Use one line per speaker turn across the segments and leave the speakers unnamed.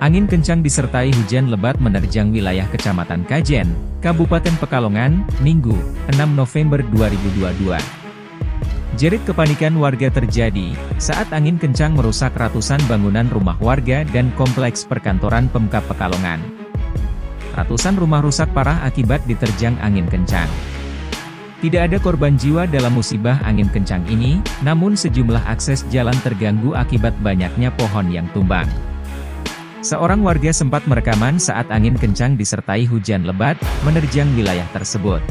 Angin kencang disertai hujan lebat menerjang wilayah Kecamatan Kajen, Kabupaten Pekalongan, Minggu, 6 November 2022. Jerit kepanikan warga terjadi saat angin kencang merusak ratusan bangunan rumah warga dan kompleks perkantoran Pemkab Pekalongan. Ratusan rumah rusak parah akibat diterjang angin kencang. Tidak ada korban jiwa dalam musibah angin kencang ini, namun sejumlah akses jalan terganggu akibat banyaknya pohon yang tumbang. Seorang warga sempat merekaman saat angin kencang disertai hujan lebat menerjang wilayah tersebut.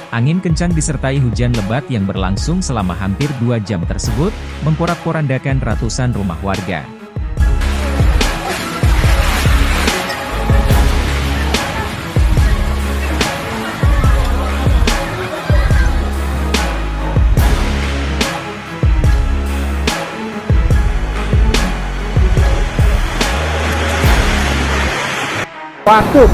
Angin kencang disertai hujan lebat yang berlangsung selama hampir 2 jam tersebut, memporak-porandakan ratusan rumah warga.
Waduh.